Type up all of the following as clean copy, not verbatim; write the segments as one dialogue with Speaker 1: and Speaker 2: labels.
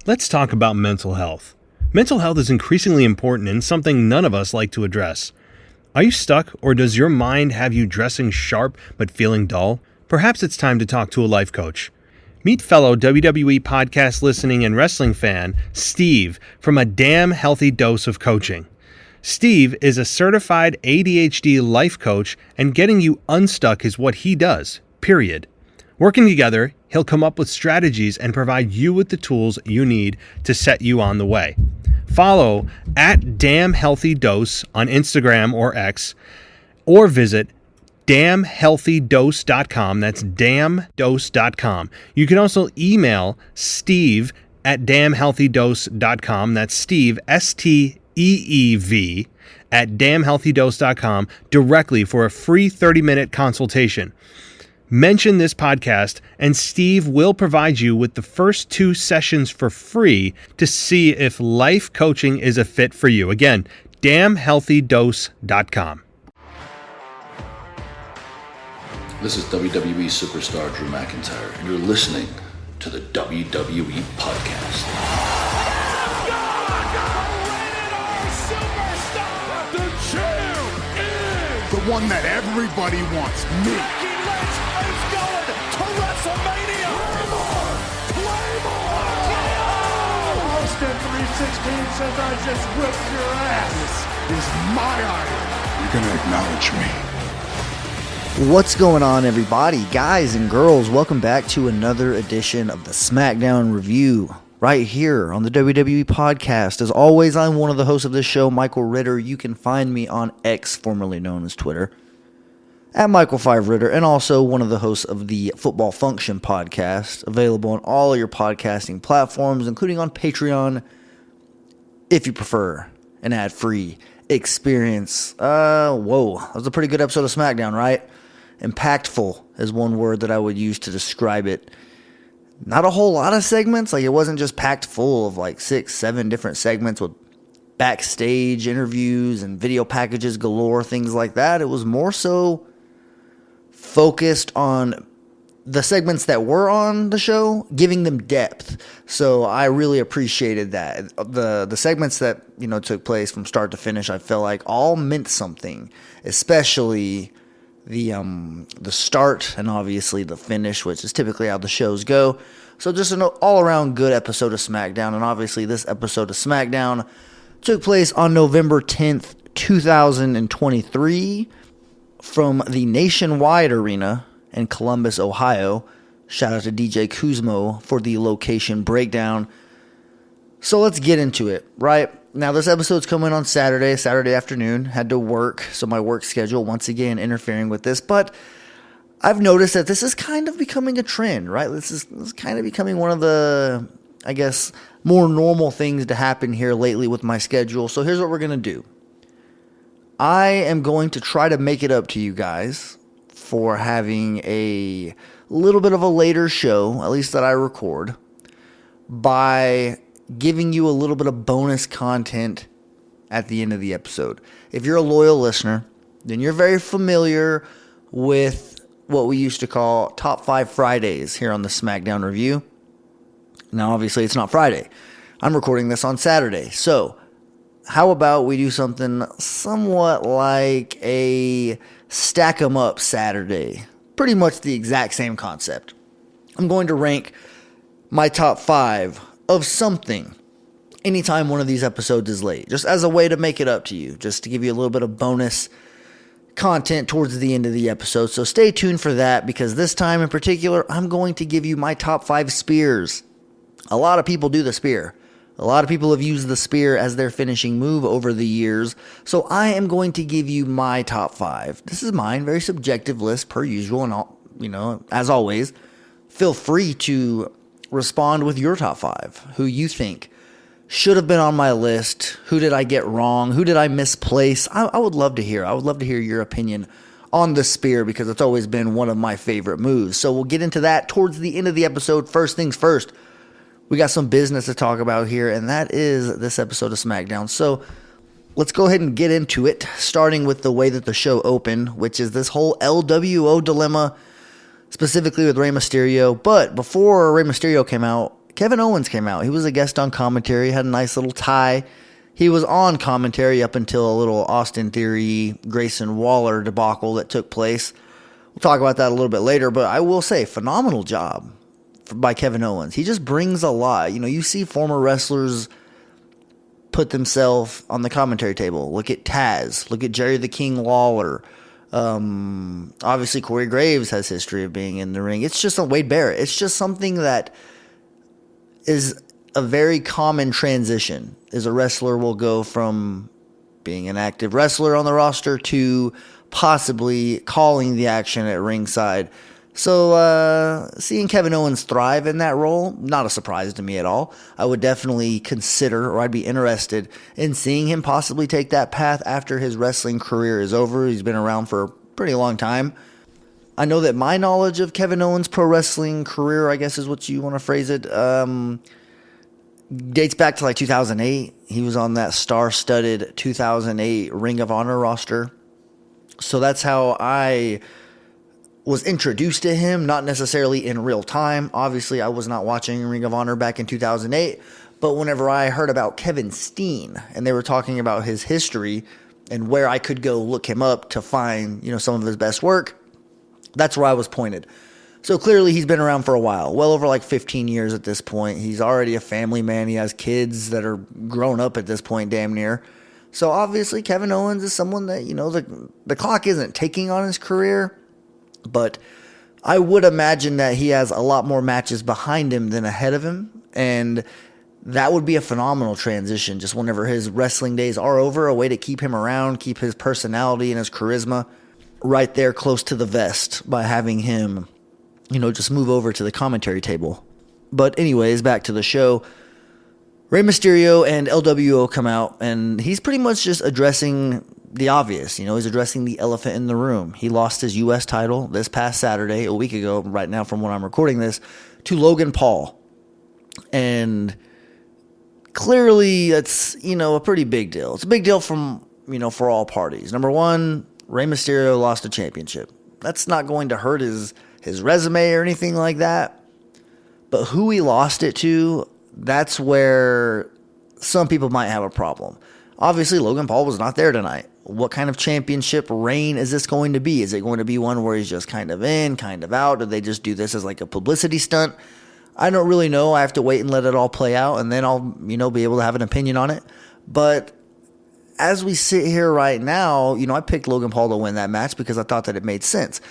Speaker 1: Let's talk about mental health. Mental health is increasingly important and something none of us like to address. Are you stuck, or does your mind have you dressing sharp but feeling dull? Perhaps it's time to talk to a life coach. Meet fellow WWE podcast listening and wrestling fan, Steve, from A Damn Healthy Dose of Coaching. Steve is a certified ADHD life coach, and getting you unstuck is what he does, period. Working together, he'll come up with strategies and provide you with the tools you need to set you on the way. Follow at Damn Healthy Dose on Instagram or X, or visit damnhealthydose.com. That's damndose.com. You can also email Steve at damnhealthydose.com. That's Steve, STEEV, at damnhealthydose.com directly for a free 30-minute consultation. Mention this podcast, and Steve will provide you with the first 2 sessions for free to see if life coaching is a fit for you. Again, damnhealthydose.com.
Speaker 2: This is WWE superstar Drew McIntyre, and you're listening to the WWE Podcast.
Speaker 3: The champ is the one that everybody wants, me. Becky Lynch is going to WrestleMania. Claymore! Austin 316 says I just whipped your ass. This is my idol. You're going to acknowledge me.
Speaker 4: What's going on, everybody? Guys and girls, welcome back to another edition of the SmackDown Review right here on the WWE Podcast. As always, I'm one of the hosts of this show, Michael Ritter. You can find me on X, formerly known as Twitter, at Michael5Ritter, and also one of the hosts of the Football Function Podcast, available on all of your podcasting platforms, including on Patreon, if you prefer an ad-free experience. That was a pretty good episode of SmackDown, right? Impactful is one word that I would use to describe it. Not a whole lot of segments. Like, it wasn't just packed full of like 6-7 different segments with backstage interviews and video packages galore, things like that. It was more so focused on the segments that were on the show, giving them depth. So I really appreciated that. The segments that, took place from start to finish, I felt like all meant something, especially the start and obviously the finish, which is typically how the shows go. So just an all-around good episode of SmackDown, and obviously this episode of SmackDown took place on November 10th, 2023 from the Nationwide Arena in Columbus, Ohio. Shout out to DJ Kuzmo for the location breakdown. So let's get into it, right? Now, this episode's coming on Saturday afternoon. Had to work, so my work schedule once again interfering with this. But I've noticed that this is kind of becoming a trend, right? This is kind of becoming one of the, I guess, more normal things to happen here lately with my schedule. So here's what we're going to do. I am going to try to make it up to you guys for having a little bit of a later show, at least that I record, by giving you a little bit of bonus content at the end of the episode. If you're a loyal listener, then you're very familiar with what we used to call Top 5 Fridays here on the SmackDown Review. Now, obviously, it's not Friday. I'm recording this on Saturday. So, how about we do something somewhat like a Stack 'em Up Saturday? Pretty much the exact same concept. I'm going to rank my top 5 of something anytime one of these episodes is late, just as a way to make it up to you, just to give you a little bit of bonus content towards the end of the episode. So stay tuned for that, because this time in particular, I'm going to give you my top 5 spears. A lot of people do the spear. A lot of people have used the spear as their finishing move over the years, so I am going to give you my top 5. This is mine, very subjective list per usual, and as always, feel free to respond with your top 5, who you think should have been on my list, who did I get wrong, who did I misplace. I would love to hear. I would love to hear your opinion on the spear, because it's always been one of my favorite moves. So we'll get into that towards the end of the episode. First things first, we got some business to talk about here, and that is this episode of SmackDown. So let's go ahead and get into it, starting with the way that the show opened, which is this whole LWO dilemma, specifically with Rey Mysterio. But before Rey Mysterio Kevin Owens came out. He was a guest on commentary, had a nice little tie. He was on commentary up until a little Austin Theory, Grayson Waller debacle that took place. We'll talk about that a little bit later, but I will say, phenomenal job by Kevin Owens. He just brings a lot. You see former wrestlers put themselves on the commentary table. Look at Taz. Look at Jerry the King Lawler. Obviously, Corey Graves has history of being in the ring. It's just a Wade Barrett. It's just something that is a very common transition. Is a wrestler will go from being an active wrestler on the roster to possibly calling the action at ringside. So seeing Kevin Owens thrive in that role, not a surprise to me at all. I would definitely consider, or I'd be interested in seeing him possibly take that path after his wrestling career is over. He's been around for a pretty long time. I know that my knowledge of Kevin Owens' pro wrestling career, I guess is what you want to phrase it, dates back to like 2008. He was on that star-studded 2008 Ring of Honor roster. So that's how I was introduced to him, not necessarily in real time. Obviously, I was not watching Ring of Honor back in 2008, but whenever I heard about Kevin Steen and they were talking about his history and where I could go look him up to find, some of his best work, that's where I was pointed. So clearly he's been around for a while, well over like 15 years at this point. He's already a family man. He has kids that are grown up at this point, damn near. So obviously Kevin Owens is someone that, the clock isn't ticking on his career, but I would imagine that he has a lot more matches behind him than ahead of him. And that would be a phenomenal transition just whenever his wrestling days are over, a way to keep him around, keep his personality and his charisma right there close to the vest by having him, just move over to the commentary table. But anyways, back to the show. Rey Mysterio and LWO come out, and he's pretty much just addressing the obvious. He's addressing the elephant in the room. He lost his U.S. title this past Saturday, a week ago, right now from when I'm recording this, to Logan Paul. And clearly that's, a pretty big deal. It's a big deal from, for all parties. Number one, Rey Mysterio lost a championship. That's not going to hurt his resume or anything like that. But who he lost it to, that's where some people might have a problem. Obviously, Logan Paul was not there tonight. What kind of championship reign is this going to be? Is it going to be one where he's just kind of in, kind of out? Do they just do this as like a publicity stunt? I don't really know. I have to wait and let it all play out, and then I'll, be able to have an opinion on it. But as we sit here right now, I picked Logan Paul to win that match because I thought that it made sense.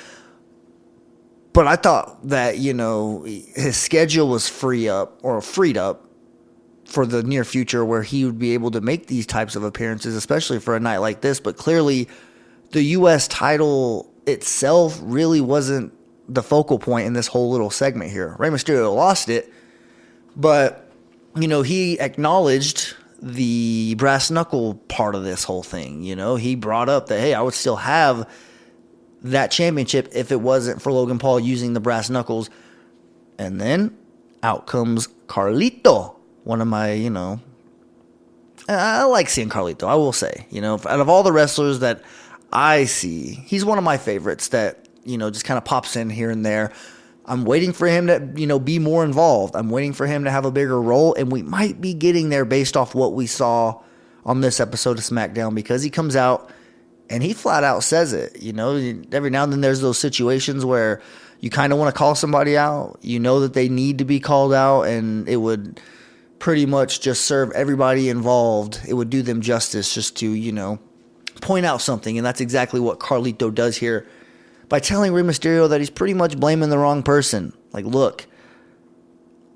Speaker 4: But I thought that, his schedule was freed up for the near future where he would be able to make these types of appearances, especially for a night like this. But clearly, the U.S. title itself really wasn't the focal point in this whole little segment here. Rey Mysterio lost it, but, he acknowledged the brass knuckle part of this whole thing. He brought up that, hey, I would still have that championship if it wasn't for Logan Paul using the brass knuckles. And then out comes Carlito, one of my, I like seeing Carlito, I will say. Out of all the wrestlers that I see, he's one of my favorites that, just kind of pops in here and there. I'm waiting for him to, be more involved. I'm waiting for him to have a bigger role, and we might be getting there based off what we saw on this episode of SmackDown, because he comes out and he flat out says it. Every now and then there's those situations where you kind of want to call somebody out. That they need to be called out, and it would pretty much just serve everybody involved. It would do them justice just to, point out something, and that's exactly what Carlito does here by telling Rey Mysterio that he's pretty much blaming the wrong person. Like, look,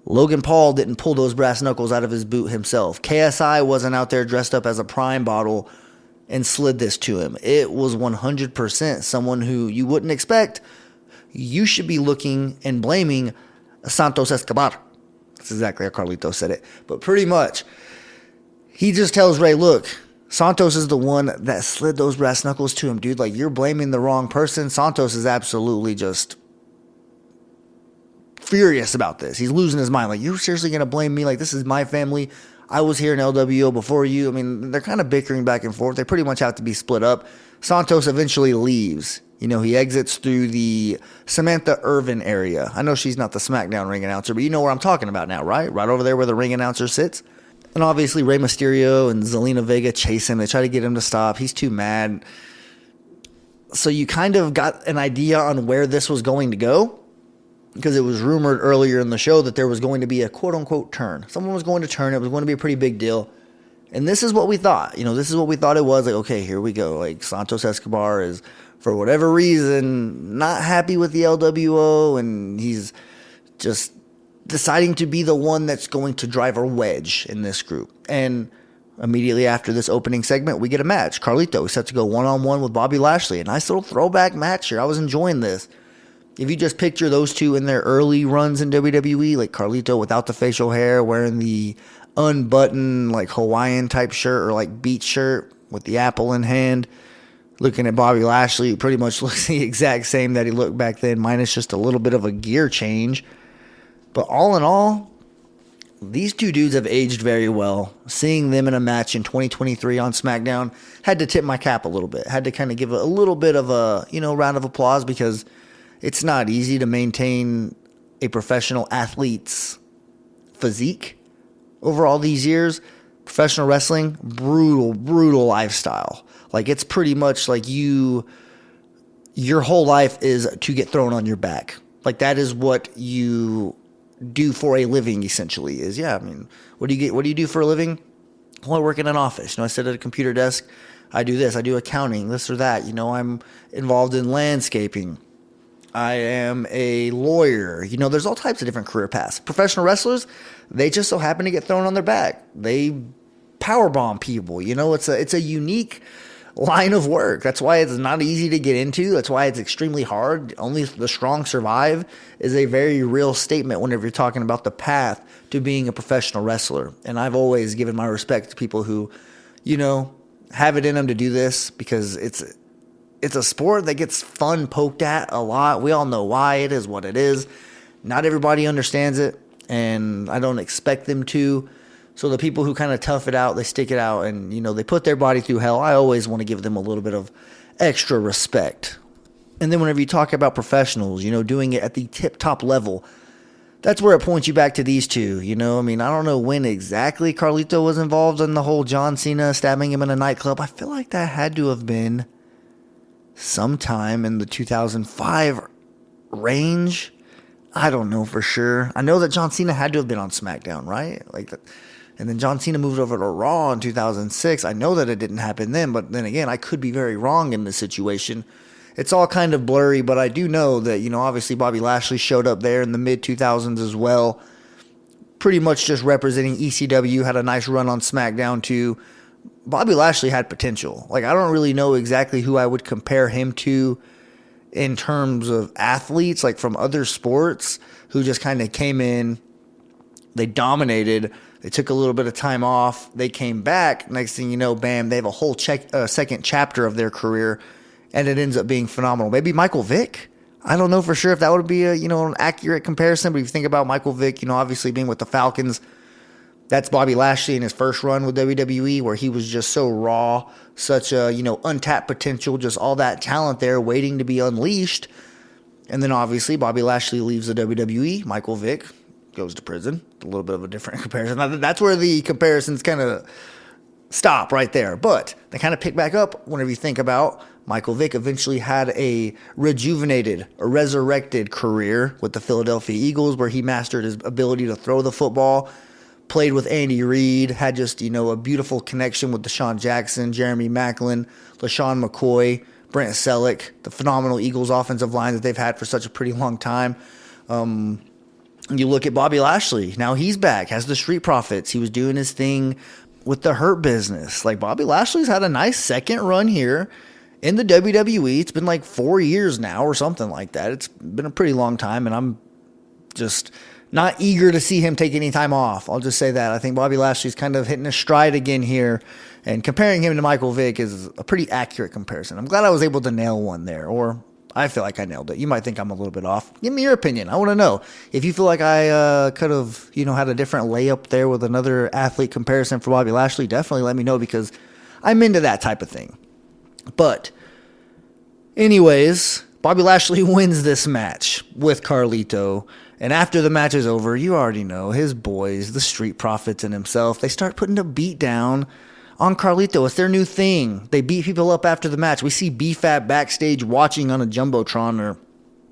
Speaker 4: Logan Paul didn't pull those brass knuckles out of his boot himself. KSI wasn't out there dressed up as a Prime bottle and slid this to him. It was 100% someone who you wouldn't expect. You should be looking and blaming Santos Escobar. That's exactly how Carlito said it. But pretty much, he just tells Rey, look, Santos is the one that slid those brass knuckles to him, dude. Like, you're blaming the wrong person. Santos is absolutely just furious about this. He's losing his mind. Like, you're seriously going to blame me? Like, this is my family. I was here in LWO before you. I mean, they're kind of bickering back and forth. They pretty much have to be split up. Santos eventually leaves. He exits through the Samantha Irvin area. I know she's not the SmackDown ring announcer, but you know where I'm talking about now, right? Right over there where the ring announcer sits. And obviously Rey Mysterio and Zelina Vega chase him. They try to get him to stop. He's too mad. So you kind of got an idea on where this was going to go, because it was rumored earlier in the show that there was going to be a quote-unquote turn. Someone was going to turn. It was going to be a pretty big deal. And this is what we thought. This is what we thought it was. Like, okay, here we go. Like, Santos Escobar is, for whatever reason, not happy with the LWO, and he's just deciding to be the one that's going to drive a wedge in this group. And immediately after this opening segment, we get a match. Carlito is set to go one-on-one with Bobby Lashley. A nice little throwback match here. I was enjoying this. If you just picture those two in their early runs in WWE, like Carlito without the facial hair, wearing the unbuttoned, like Hawaiian type shirt or like beach shirt with the apple in hand, looking at Bobby Lashley, who pretty much looks the exact same that he looked back then, minus just a little bit of a gear change. But all in all, these two dudes have aged very well. Seeing them in a match in 2023 on SmackDown, had to tip my cap a little bit. Had to kind of give a little bit of a, round of applause, because it's not easy to maintain a professional athlete's physique over all these years. Professional wrestling, brutal lifestyle. Like, it's pretty much like your whole life is to get thrown on your back. Like, that is what you do for a living, essentially. What do you do for a living? Well, I work in an office. I sit at a computer desk. I do this. I do accounting, this or that. I'm involved in landscaping. I am a lawyer. There's all types of different career paths. Professional wrestlers, they just so happen to get thrown on their back. They powerbomb people. It's a unique line of work. That's why it's not easy to get into. That's why it's extremely hard. Only the strong survive is a very real statement whenever you're talking about the path to being a professional wrestler. And I've always given my respect to people who, have it in them to do this, because it's a sport that gets fun poked at a lot. We all know why. It is what it is. Not everybody understands it, and I don't expect them to. So the people who kind of tough it out, they stick it out, and, they put their body through hell, I always want to give them a little bit of extra respect. And then whenever you talk about professionals, doing it at the tip-top level, that's where it points you back to these two. I don't know when exactly Carlito was involved in the whole John Cena stabbing him in a nightclub. I feel like that had to have been sometime in the 2005 range. I don't know for sure. I know that John Cena had to have been on SmackDown, right? And then John Cena moved over to Raw in 2006. I know that it didn't happen then, but then again, I could be very wrong in this situation. It's all kind of blurry, but I do know that, obviously Bobby Lashley showed up there in the mid-2000s as well. Pretty much just representing ECW, had a nice run on SmackDown too. Bobby Lashley had potential. I don't really know exactly who I would compare him to in terms of athletes, from other sports, who just kind of came in, they dominated, they took a little bit of time off, they came back, next thing you know, bam, they have a whole second chapter of their career, and it ends up being phenomenal. Maybe Michael Vick? I don't know for sure if that would be an accurate comparison, but if you think about Michael Vick, obviously being with the Falcons, that's Bobby Lashley in his first run with WWE, where he was just so raw, such a, untapped potential, just all that talent there waiting to be unleashed. And then obviously Bobby Lashley leaves the WWE. Michael Vick goes to prison. A little bit of a different comparison. That's where the comparisons kind of stop right there. But they kind of pick back up whenever you think about Michael Vick eventually had a resurrected career with the Philadelphia Eagles, where he mastered his ability to throw the football. Played with Andy Reid, had just, a beautiful connection with Deshaun Jackson, Jeremy Maclin, LaShawn McCoy, Brent Selleck, the phenomenal Eagles offensive line that they've had for such a pretty long time. You look at Bobby Lashley. Now he's back, has the Street Profits. He was doing his thing with the Hurt Business. Bobby Lashley's had a nice second run here in the WWE. It's been 4 years now or something like that. It's been a pretty long time, and I'm just not eager to see him take any time off. I'll just say that. I think Bobby Lashley's kind of hitting a stride again here, and comparing him to Michael Vick is a pretty accurate comparison. I'm glad I was able to nail one there, or I feel like I nailed it. You might think I'm a little bit off. Give me your opinion. I want to know. If you feel like I could have, had a different layup there with another athlete comparison for Bobby Lashley, definitely let me know, because I'm into that type of thing. But anyways, Bobby Lashley wins this match with Carlito. And after the match is over, you already know, his boys, the Street Profits and himself, they start putting a beat down on Carlito. It's their new thing. They beat people up after the match. We see BFAB backstage watching on a Jumbotron or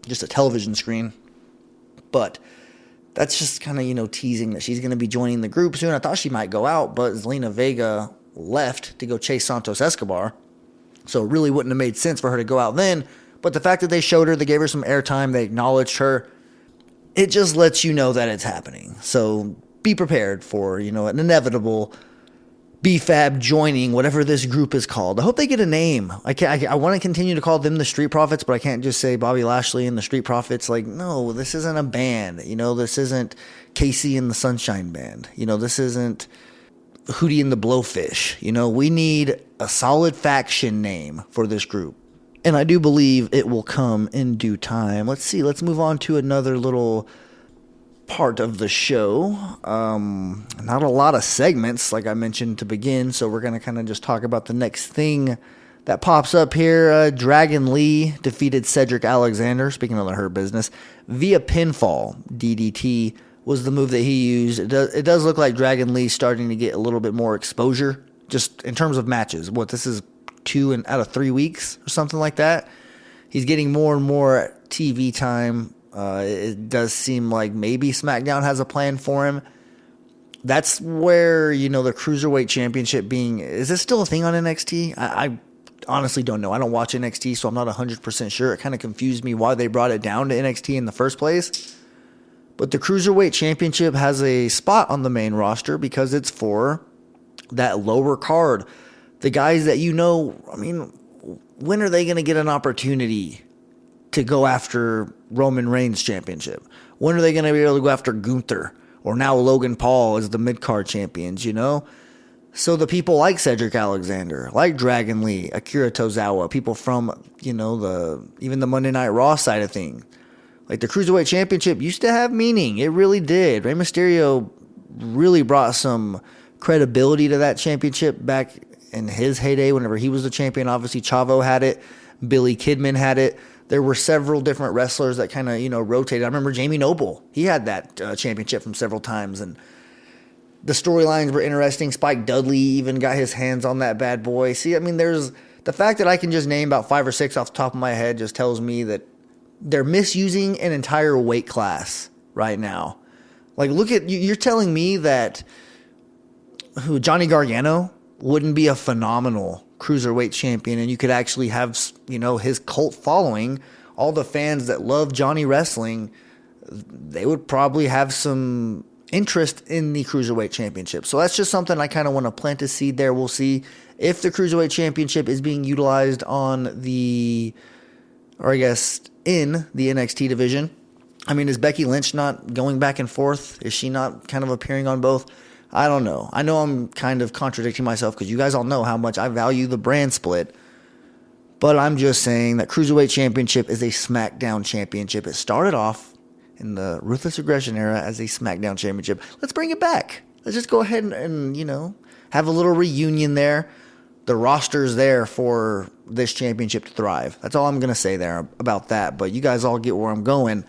Speaker 4: just a television screen. But that's just kind of, teasing that she's going to be joining the group soon. I thought she might go out, but Zelina Vega left to go chase Santos Escobar. So it really wouldn't have made sense for her to go out then. But the fact that they showed her, they gave her some airtime, they acknowledged her, it just lets you know that it's happening. So be prepared for, an inevitable BFAB joining whatever this group is called. I hope they get a name. I want to continue to call them the Street Profits, but I can't just say Bobby Lashley and the Street Profits. Like, no, this isn't a band. This isn't Casey and the Sunshine Band. This isn't Hootie and the Blowfish. We need a solid faction name for this group. And I do believe it will come in due time. Let's see. Let's move on to another little part of the show. Not a lot of segments, like I mentioned to begin, so we're going to kind of just talk about the next thing that pops up here. Dragon Lee defeated Cedric Alexander, speaking of the Hurt Business, via pinfall. DDT was the move that he used. It does look like Dragon Lee starting to get a little bit more exposure, just in terms of matches. This is 2 out of 3 weeks or something like that. He's getting more and more TV time. It does seem like maybe SmackDown has a plan for him. That's where, the Cruiserweight Championship is this still a thing on NXT? I honestly don't know. I don't watch NXT, so I'm not 100% sure. It kind of confused me why they brought it down to NXT in the first place. But the Cruiserweight Championship has a spot on the main roster because it's for that lower card. The guys that when are they going to get an opportunity to go after Roman Reigns championship? When are they going to be able to go after Gunther? Or now Logan Paul as the mid-card champions, So the people like Cedric Alexander, like Dragon Lee, Akira Tozawa, people from, even the Monday Night Raw side of things. Like the Cruiserweight Championship used to have meaning. It really did. Rey Mysterio really brought some credibility to that championship back in his heyday whenever he was the champion. Obviously, Chavo had it. Billy Kidman had it. There were several different wrestlers that kind of, rotated. I remember Jamie Noble. He had that championship from several times, and the storylines were interesting. Spike Dudley even got his hands on that bad boy. See, there's the fact that I can just name about 5 or 6 off the top of my head just tells me that they're misusing an entire weight class right now. Like, look at, you're telling me that Johnny Gargano wouldn't be a phenomenal Cruiserweight champion, and you could actually have, his cult following, all the fans that love Johnny Wrestling, they would probably have some interest in the Cruiserweight Championship. So that's just something I kind of want to plant a seed there. We'll see if the Cruiserweight Championship is being utilized in the NXT division. Is Becky Lynch not going back and forth? Is she not kind of appearing on both? I don't know. I know I'm kind of contradicting myself because you guys all know how much I value the brand split. But I'm just saying that Cruiserweight Championship is a SmackDown Championship. It started off in the Ruthless Aggression era as a SmackDown Championship. Let's bring it back. Let's just go ahead and have a little reunion there. The roster's there for this championship to thrive. That's all I'm going to say there about that. But you guys all get where I'm going.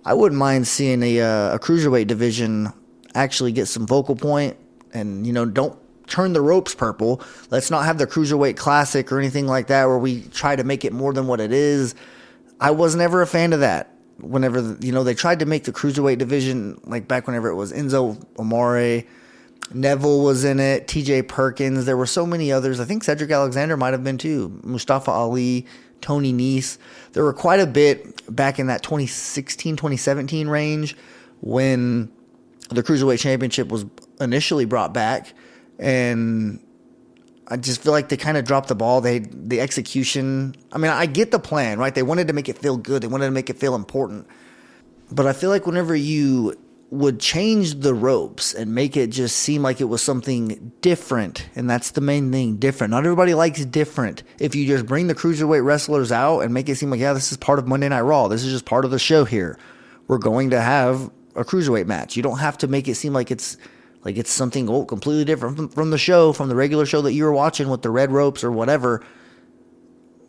Speaker 4: I wouldn't mind seeing a Cruiserweight division actually get some vocal point and, don't turn the ropes purple. Let's not have the Cruiserweight Classic or anything like that where we try to make it more than what it is. I was never a fan of that. Whenever, they tried to make the Cruiserweight division, like back whenever it was Enzo Amore, Neville was in it, TJ Perkins, there were so many others. I think Cedric Alexander might have been too. Mustafa Ali, Tony Nese. There were quite a bit back in that 2016, 2017 range when the Cruiserweight Championship was initially brought back, and I just feel like they kind of dropped the ball. The execution, I get the plan, right? They wanted to make it feel good. They wanted to make it feel important. But I feel like whenever you would change the ropes and make it just seem like it was something different. And that's the main thing, different. Not everybody likes different. If you just bring the cruiserweight wrestlers out and make it seem like, yeah, this is part of Monday Night Raw. This is just part of the show here. We're going to have a cruiserweight match. You don't have to make it seem like it's something completely different from the show, from the regular show that you were watching with the red ropes or whatever.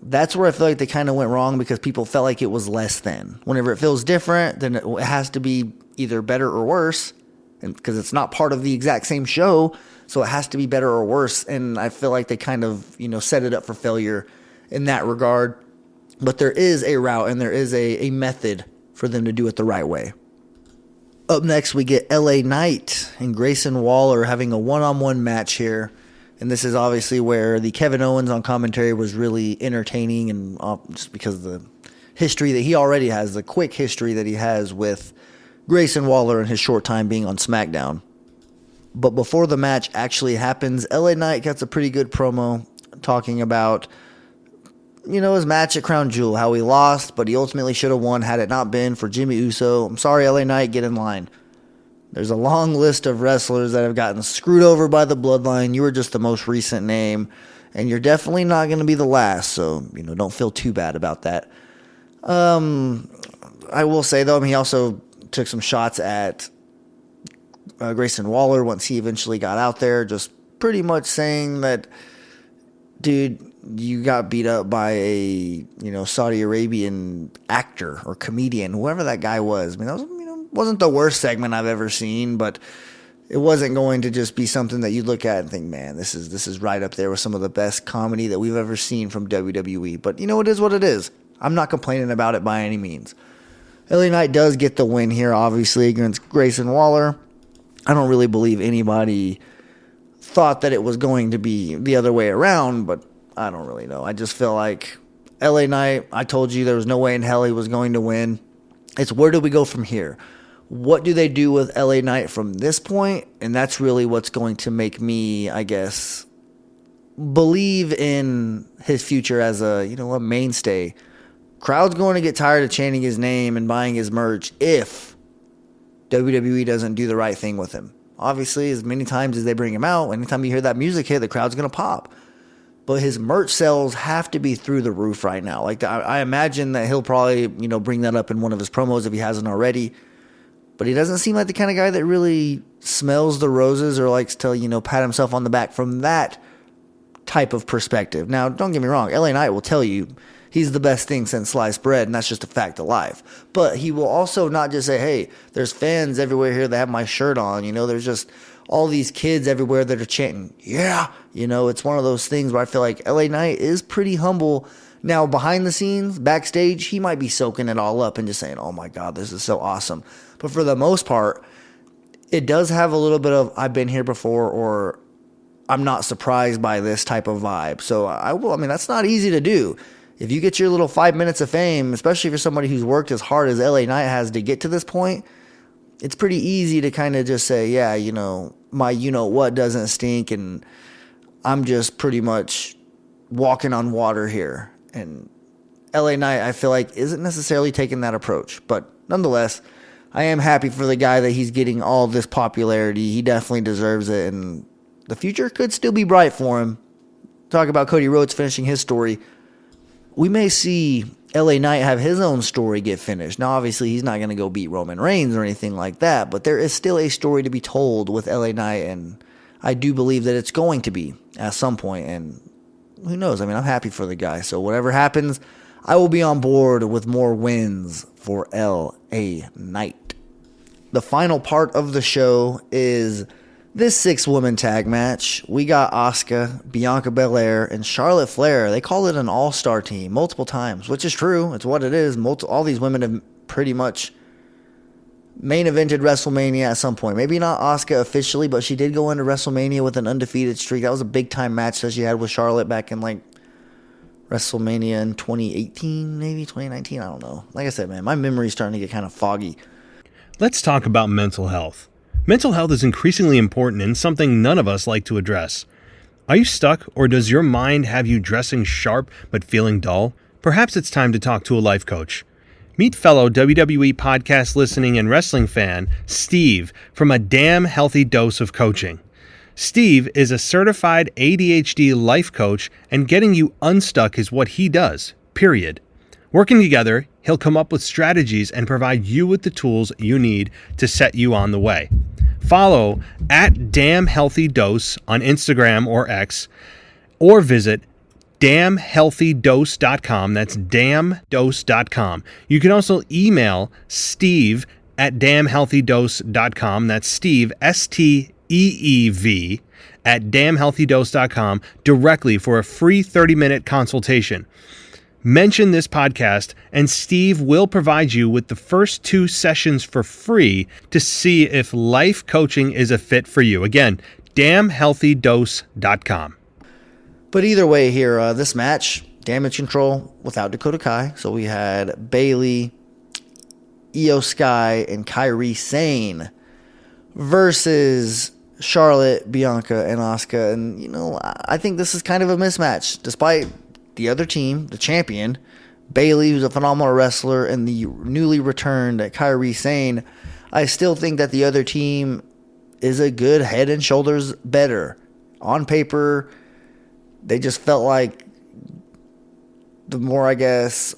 Speaker 4: That's where I feel like they kind of went wrong, because people felt like it was less than. Whenever it feels different, then it has to be either better or worse, and because it's not part of the exact same show, so it has to be better or worse. And I feel like they kind of, set it up for failure in that regard. But there is a route and there is a method for them to do it the right way. Up next, we get LA Knight and Grayson Waller having a one-on-one match here. And this is obviously where the Kevin Owens on commentary was really entertaining, and just because of the history that he already has, the quick history that he has with Grayson Waller in his short time being on SmackDown. But before the match actually happens, LA Knight gets a pretty good promo talking about, his match at Crown Jewel, how he lost, but he ultimately should have won had it not been for Jimmy Uso. I'm sorry, LA Knight, get in line. There's a long list of wrestlers that have gotten screwed over by the bloodline. You were just the most recent name, and you're definitely not going to be the last, so, don't feel too bad about that. I will say, though, he also took some shots at Grayson Waller once he eventually got out there, just pretty much saying that, dude, you got beat up by a, Saudi Arabian actor or comedian, whoever that guy was. That was, wasn't the worst segment I've ever seen, but it wasn't going to just be something that you look at and think, man, this is right up there with some of the best comedy that we've ever seen from WWE. But it is what it is. I'm not complaining about it by any means. LA Knight does get the win here, obviously, against Grayson Waller. I don't really believe anybody thought that it was going to be the other way around, but I don't really know. I just feel like LA Knight, I told you there was no way in hell he was going to win. It's where do we go from here? What do they do with LA Knight from this point? And that's really what's going to make me, I guess, believe in his future as a mainstay. Crowd's going to get tired of chanting his name and buying his merch if WWE doesn't do the right thing with him. Obviously, as many times as they bring him out, anytime you hear that music hit, the crowd's going to pop. But his merch sales have to be through the roof right now. Like, I imagine that he'll probably, bring that up in one of his promos if he hasn't already. But he doesn't seem like the kind of guy that really smells the roses or likes to, pat himself on the back from that type of perspective. Now, don't get me wrong. LA Knight will tell you he's the best thing since sliced bread, and that's just a fact of life. But he will also not just say, hey, there's fans everywhere here that have my shirt on. There's just all these kids everywhere that are chanting, yeah. It's one of those things where I feel like LA Knight is pretty humble. Now, behind the scenes, backstage, he might be soaking it all up and just saying, oh my God, this is so awesome. But for the most part, it does have a little bit of, I've been here before, or I'm not surprised by this type of vibe. So that's not easy to do. If you get your little 5 minutes of fame, especially if you're somebody who's worked as hard as LA Knight has to get to this point, it's pretty easy to kind of just say, yeah, my what doesn't stink, and I'm just pretty much walking on water here. And LA Knight, I feel like, isn't necessarily taking that approach. But nonetheless, I am happy for the guy that he's getting all this popularity. He definitely deserves it, and the future could still be bright for him. Talk about Cody Rhodes finishing his story. We may see LA Knight have his own story get finished. Now, obviously, he's not going to go beat Roman Reigns or anything like that, but there is still a story to be told with LA Knight, and I do believe that it's going to be at some point, and who knows? I'm happy for the guy, so whatever happens, I will be on board with more wins for LA Knight. The final part of the show is this 6-woman tag match. We got Asuka, Bianca Belair, and Charlotte Flair. They call it an all-star team multiple times, which is true. It's what it is. All these women have pretty much main evented WrestleMania at some point. Maybe not Asuka officially, but she did go into WrestleMania with an undefeated streak. That was a big-time match that she had with Charlotte back in, WrestleMania in 2018, maybe 2019. I don't know. Like I said, man, my memory's starting to get kind of foggy.
Speaker 1: Let's talk about mental health. Mental health is increasingly important and something none of us like to address. Are you stuck, or does your mind have you dressing sharp but feeling dull? Perhaps it's time to talk to a life coach. Meet fellow WWE podcast listening and wrestling fan, Steve, from A Damn Healthy Dose of Coaching. Steve is a certified ADHD life coach, and getting you unstuck is what he does, period. Working together, he'll come up with strategies and provide you with the tools you need to set you on the way. Follow at Damn Healthy Dose on Instagram or X, or visit damnhealthydose.com. That's damndose.com. You can also email Steve at damnhealthydose.com. That's Steve, STEEV, at damnhealthydose.com directly for a free 30-minute consultation. Mention this podcast, and Steve will provide you with the first 2 sessions for free to see if life coaching is a fit for you. Again, damnhealthydose.com.
Speaker 4: But either way here, this match, Damage Control without Dakota Kai. So we had Bayley, Io Sky, and Kairi Sane versus Charlotte, Bianca, and Asuka. And, I think this is kind of a mismatch. Despite the other team, the champion, Bayley, who's a phenomenal wrestler, and the newly returned Kairi Sane, I still think that the other team is a good head and shoulders better. On paper, they just felt like the more,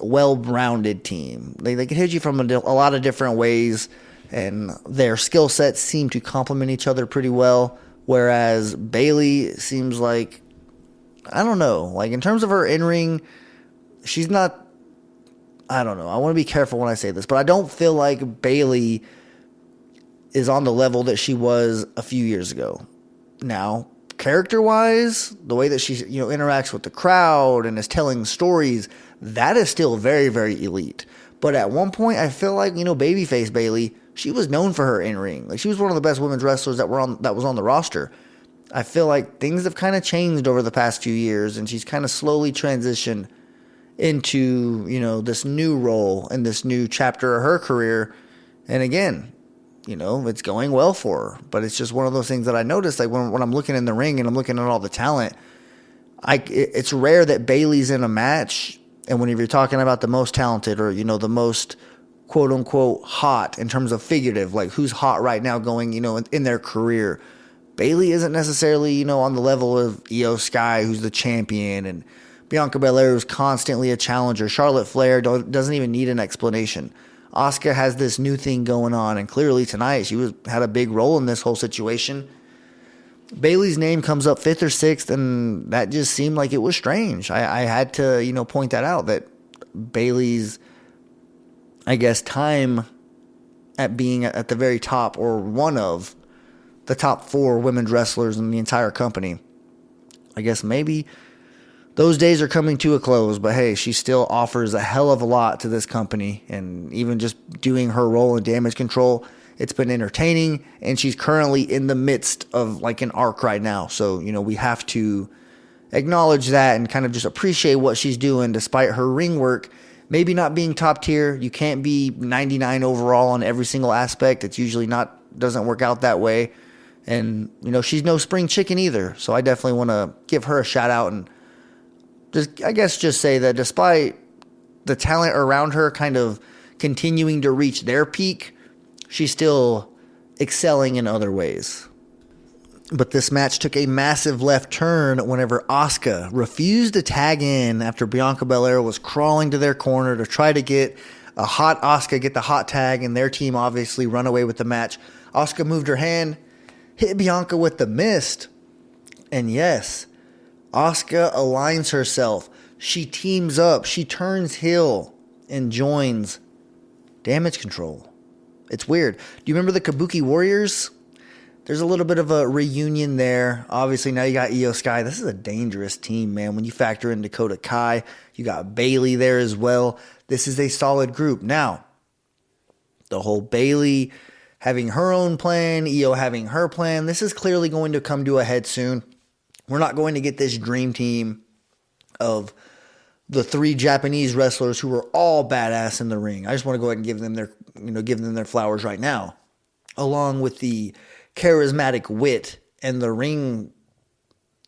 Speaker 4: well-rounded team. They could hit you from a lot of different ways, and their skill sets seem to complement each other pretty well, whereas Bayley seems like, I don't know, in terms of her in-ring, she's not, I don't know. I want to be careful when I say this, but I don't feel like Bayley is on the level that she was a few years ago. Now, character-wise, the way that she interacts with the crowd and is telling stories, that is still very, very elite. But at one point, I feel like, babyface Bayley, she was known for her in-ring. She was one of the best women's wrestlers that was on the roster. I feel like things have kind of changed over the past few years, and she's kind of slowly transitioned into, this new role and this new chapter of her career. And again, it's going well for her. But it's just one of those things that I noticed, when I'm looking in the ring and I'm looking at all the talent, it's rare that Bayley's in a match, and whenever you're talking about the most talented or, the most quote-unquote hot in terms of figurative, who's hot right now going, in their career, Bayley isn't necessarily, on the level of Io Sky, who's the champion, and Bianca Belair, who's constantly a challenger. Charlotte Flair doesn't even need an explanation. Asuka has this new thing going on, and clearly tonight she had a big role in this whole situation. Bayley's name comes up 5th or 6th, and that just seemed like it was strange. I had to, point that out, that Bayley's, time at being at the very top, or one of the top 4 women's wrestlers in the entire company, maybe those days are coming to a close. But hey, she still offers a hell of a lot to this company, and even just doing her role in Damage Control, it's been entertaining, and she's currently in the midst of an arc right now. So we have to acknowledge that and kind of just appreciate what she's doing, despite her ring work maybe not being top tier. You can't be 99 overall on every single aspect. It's usually doesn't work out that way. And, she's no spring chicken either. So I definitely want to give her a shout out, and just say that despite the talent around her kind of continuing to reach their peak, she's still excelling in other ways. But this match took a massive left turn whenever Asuka refused to tag in after Bianca Belair was crawling to their corner to try to get a hot Asuka, get the hot tag, and their team obviously run away with the match. Asuka moved her hand, hit Bianca with the mist, and yes, Asuka aligns herself. She teams up. She turns heel and joins Damage Control. It's weird. Do you remember the Kabuki Warriors? There's a little bit of a reunion there. Obviously, now you got Io Sky. This is a dangerous team, man. When you factor in Dakota Kai, you got Bayley there as well. This is a solid group. Now, the whole Bayley having her own plan, Io having her plan, this is clearly going to come to a head soon. We're not going to get this dream team of the 3 Japanese wrestlers who are all badass in the ring. I just want to go ahead and give them their flowers right now, along with the charismatic wit and the ring,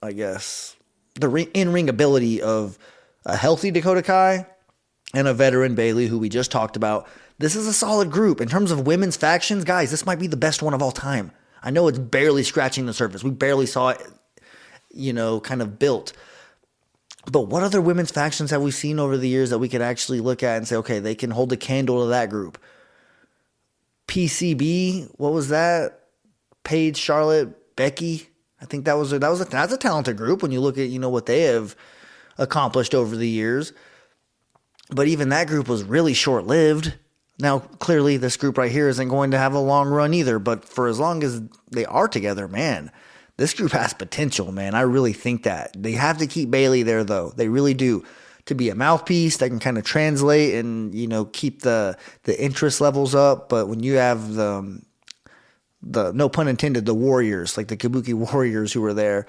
Speaker 4: the in-ring ability of a healthy Dakota Kai and a veteran Bayley, who we just talked about. This is a solid group. In terms of women's factions, guys, this might be the best one of all time. I know it's barely scratching the surface. We barely saw it, kind of built. But what other women's factions have we seen over the years that we could actually look at and say, okay, they can hold a candle to that group? PCB, what was that? Paige, Charlotte, Becky. I think that's a talented group when you look at, what they have accomplished over the years. But even that group was really short-lived. Now, clearly, this group right here isn't going to have a long run either, but for as long as they are together, man, this group has potential, man. I really think that. They have to keep Bayley there, though. They really do. To be a mouthpiece that can kind of translate and, keep the interest levels up. But when you have the no pun intended, the Warriors, like the Kabuki Warriors who were there,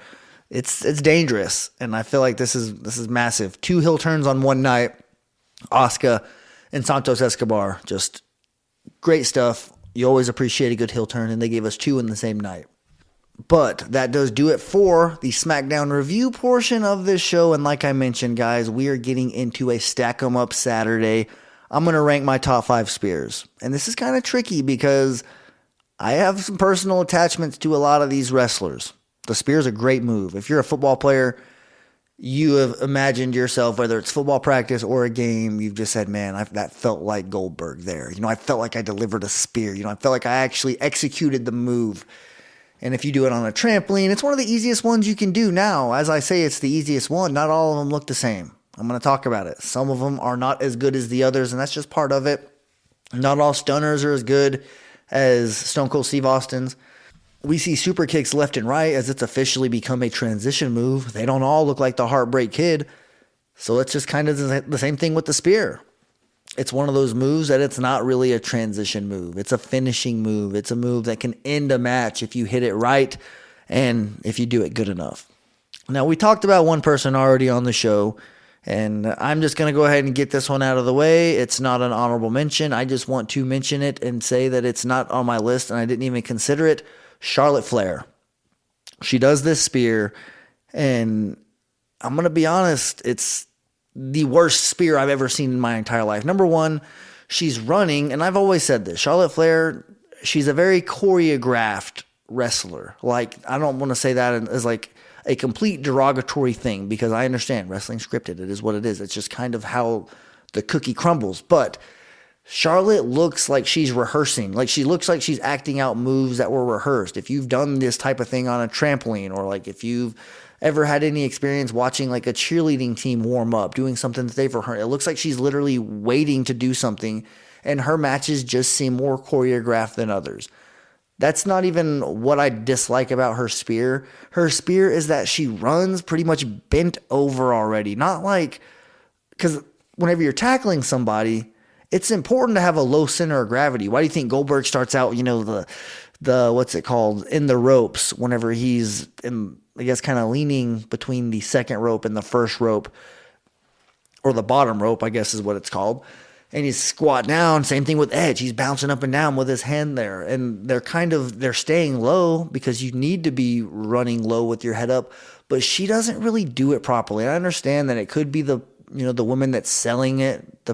Speaker 4: it's dangerous. And I feel like this is massive. 2 heel turns on one night. Asuka and Santos Escobar, just great stuff. You always appreciate a good heel turn, and they gave us 2 in the same night. But that does do it for the SmackDown review portion of this show. And like I mentioned, guys, we are getting into a Stack 'em Up Saturday. I'm going to rank my top 5 spears. And this is kind of tricky because I have some personal attachments to a lot of these wrestlers. The spear is a great move. If you're a football player, you have imagined yourself, whether it's football practice or a game, you've just said, man, that felt like Goldberg there. I felt like I delivered a spear. I felt like I actually executed the move. And if you do it on a trampoline, it's one of the easiest ones you can do now. As I say, it's the easiest one. Not all of them look the same. I'm going to talk about it. Some of them are not as good as the others, and that's just part of it. Not all stunners are as good as Stone Cold Steve Austin's. We see super kicks left and right as it's officially become a transition move. They don't all look like the Heartbreak Kid. So it's just kind of the same thing with the spear. It's one of those moves that it's not really a transition move. It's a finishing move. It's a move that can end a match if you hit it right and if you do it good enough. Now, we talked about one person already on the show, and I'm just going to go ahead and get this one out of the way. It's not an honorable mention. I just want to mention it and say that it's not on my list, and I didn't even consider it. Charlotte Flair. She does this spear, and I'm going to be honest, it's the worst spear I've ever seen in my entire life. Number one, she's running, and I've always said this. Charlotte Flair, she's a very choreographed wrestler. Like, I don't want to say that as like a complete derogatory thing, because I understand wrestling scripted. It is what it is. It's just kind of how the cookie crumbles. But Charlotte looks like she's rehearsing. Like, she looks like she's acting out moves that were rehearsed. If you've done this type of thing on a trampoline, or like if you've ever had any experience watching like a cheerleading team warm up, doing something that they've rehearsed, it looks like she's literally waiting to do something, and her matches just seem more choreographed than others. That's not even what I dislike about her spear. Her spear is that she runs pretty much bent over already. Not like, because whenever you're tackling somebody, it's important to have a low center of gravity. Why do you think Goldberg starts out, the what's it called, in the ropes, whenever he's in, I guess, kind of leaning between the second rope and the first rope, or the bottom rope, I guess is what it's called. And he's squat down. Same thing with Edge. He's bouncing up and down with his hand there. And they're staying low because you need to be running low with your head up. But she doesn't really do it properly. I understand that it could be the woman that's selling it,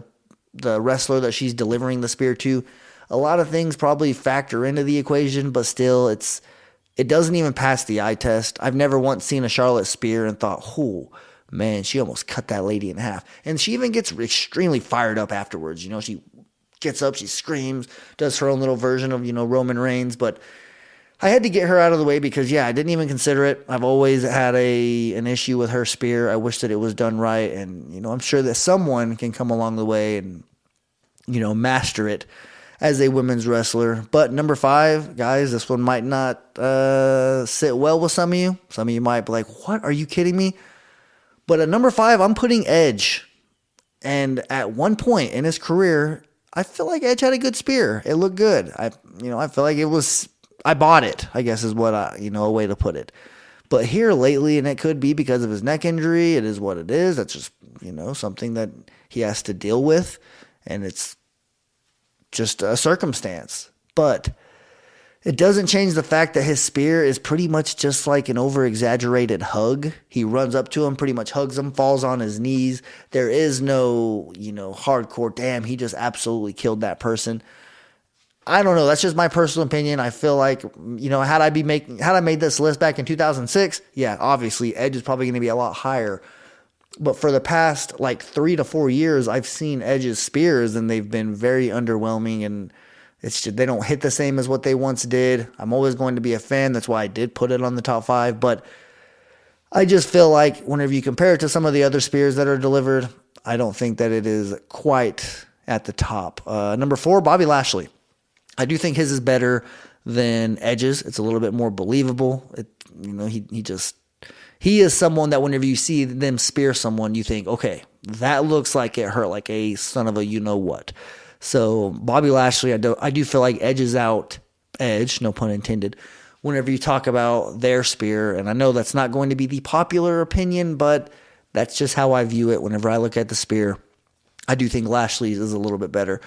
Speaker 4: the wrestler that she's delivering the spear to. A lot of things probably factor into the equation, but still, it doesn't even pass the eye test. I've never once seen a Charlotte spear and thought, oh, man, she almost cut that lady in half. And she even gets extremely fired up afterwards. She gets up, she screams, does her own little version of, Roman Reigns. But I had to get her out of the way because, I didn't even consider it. I've always had an issue with her spear. I wish that it was done right. And, I'm sure that someone can come along the way and, master it as a women's wrestler. But number 5, guys, this one might not sit well with some of you. Some of you might be like, what? Are you kidding me? But at number 5, I'm putting Edge. And at one point in his career, I feel like Edge had a good spear. It looked good. I feel like I bought it, I guess is what a way to put it. But here lately, and it could be because of his neck injury, it is what it is. That's just, something that he has to deal with. And it's just a circumstance. But It doesn't change the fact that his spear is pretty much just like an over-exaggerated hug. He runs up to him, pretty much hugs him, falls on his knees. There is no, hardcore, damn, he just absolutely killed that person. I don't know. That's just my personal opinion. I feel like, had I made this list back in 2006, yeah, obviously Edge is probably going to be a lot higher. But for the past 3 to 4 years, I've seen Edge's spears and they've been very underwhelming, and it's just, they don't hit the same as what they once did. I'm always going to be a fan. That's why I did put it on the top 5. But I just feel like whenever you compare it to some of the other spears that are delivered, I don't think that it is quite at the top. Number 4, Bobby Lashley. I do think his is better than Edge's. It's a little bit more believable. He is someone that whenever you see them spear someone, you think, okay, that looks like it hurt, like a son of a you-know-what. So Bobby Lashley, I do feel like edges out Edge, no pun intended, whenever you talk about their spear. And I know that's not going to be the popular opinion, but that's just how I view it whenever I look at the spear. I do think Lashley's is a little bit better.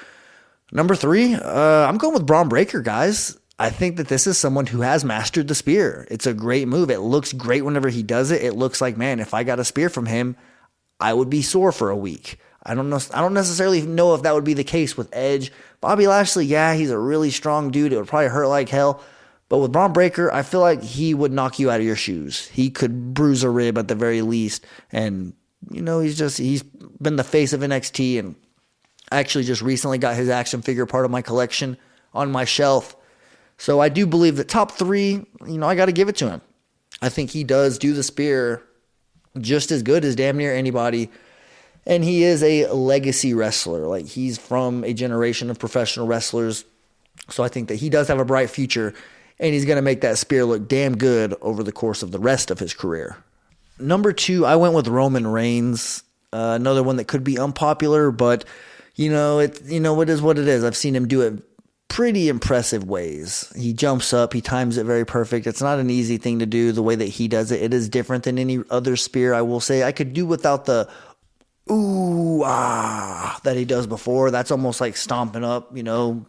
Speaker 4: Number 3, I'm going with Braun Breaker, guys. I think that this is someone who has mastered the spear. It's a great move. It looks great whenever he does it. It looks like, man, if I got a spear from him, I would be sore for a week. I don't know. I don't necessarily know if that would be the case with Edge. Bobby Lashley, yeah, he's a really strong dude. It would probably hurt like hell. But with Braun Breaker, I feel like he would knock you out of your shoes. He could bruise a rib at the very least. And, he's been the face of NXT. And I actually just recently got his action figure part of my collection on my shelf. So I do believe that top 3, I got to give it to him. I think he does do the spear just as good as damn near anybody. And he is a legacy wrestler. Like, he's from a generation of professional wrestlers. So I think that he does have a bright future, and he's going to make that spear look damn good over the course of the rest of his career. Number 2, I went with Roman Reigns. Another one that could be unpopular, but it is what it is. I've seen him do it pretty impressive ways. He jumps up, he times it very perfect. It's not an easy thing to do the way that he does it. It is different than any other spear. I will say I could do without the ooh, ah, that he does before. That's almost like stomping up,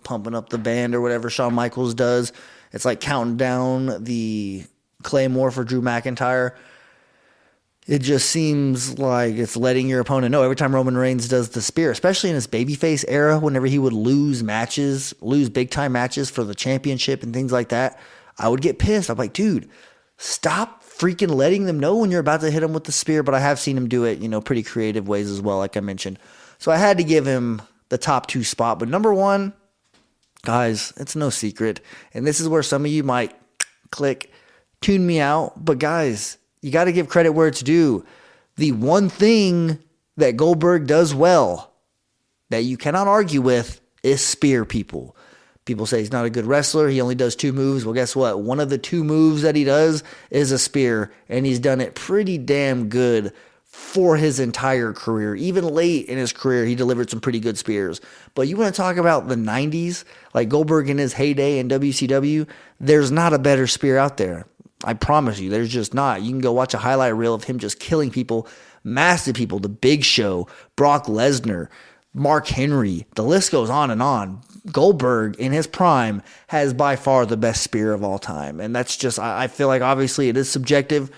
Speaker 4: pumping up the band or whatever Shawn Michaels does. It's like counting down the Claymore for Drew McIntyre. It just seems like it's letting your opponent know every time Roman Reigns does the spear, especially in his babyface era, whenever he would lose big-time matches for the championship and things like that, I would get pissed. I'm like, dude, stop freaking letting them know when you're about to hit him with the spear. But I have seen him do it, pretty creative ways as well, like I mentioned. So I had to give him the top 2 spot. But number 1, guys, it's no secret. And this is where some of you might tune me out. But guys, you got to give credit where it's due. The one thing that Goldberg does well that you cannot argue with is spear people. People say he's not a good wrestler. He only does 2 moves. Well, guess what? One of the 2 moves that he does is a spear, and he's done it pretty damn good for his entire career. Even late in his career, he delivered some pretty good spears. But you want to talk about the 90s, like Goldberg in his heyday in WCW, there's not a better spear out there. I promise you, there's just not. You can go watch a highlight reel of him just killing people, massive people, The Big Show, Brock Lesnar, Mark Henry. The list goes on and on. Goldberg, in his prime, has by far the best spear of all time. And that's just, I feel like obviously it is subjective,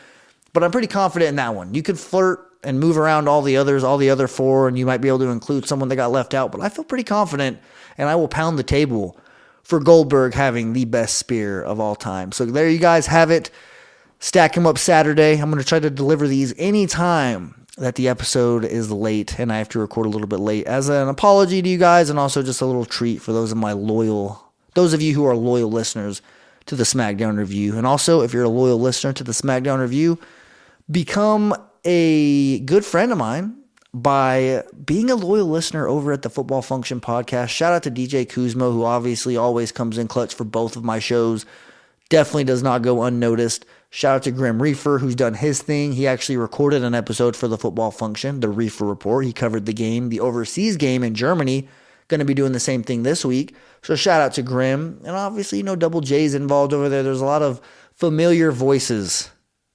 Speaker 4: but I'm pretty confident in that one. You could flirt and move around all the other 4, and you might be able to include someone that got left out, but I feel pretty confident, and I will pound the table for Goldberg having the best spear of all time. So there you guys have it. Stack them up Saturday. I'm going to try to deliver these anytime that the episode is late, and I have to record a little bit late as an apology to you guys, and also just a little treat for those of you who are loyal listeners to the SmackDown review. And also, if you're a loyal listener to the SmackDown review, become a good friend of mine by being a loyal listener over at the Football Function podcast. Shout out to DJ Kuzmo, who obviously always comes in clutch for both of my shows. Definitely does not go unnoticed. Shout out to Grim Reefer, who's done his thing. He actually recorded an episode for the Football Function, the Reefer Report. He covered the game, the overseas game in Germany. Going to be doing the same thing this week. So shout out to Grim. And obviously, Double J's involved over there. There's a lot of familiar voices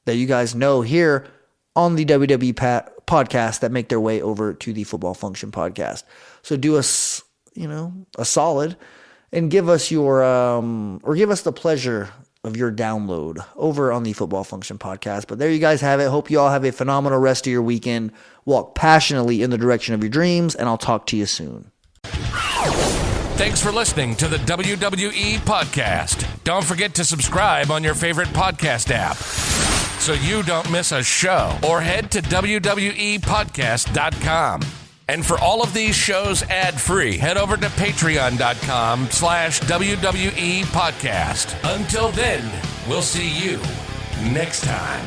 Speaker 4: that you guys know here on the WWE podcast that make their way over to the Football Function podcast. So do us, a solid and give us the pleasure of your download over on the Football Function podcast. But there you guys have it. Hope you all have a phenomenal rest of your weekend. Walk passionately in the direction of your dreams, and I'll talk to you soon.
Speaker 5: Thanks for listening to the WWE Podcast. Don't forget to subscribe on your favorite podcast app so you don't miss a show, or head to WWEpodcast.com. And for all of these shows ad-free, head over to patreon.com/WWE Podcast. Until then, we'll see you next time.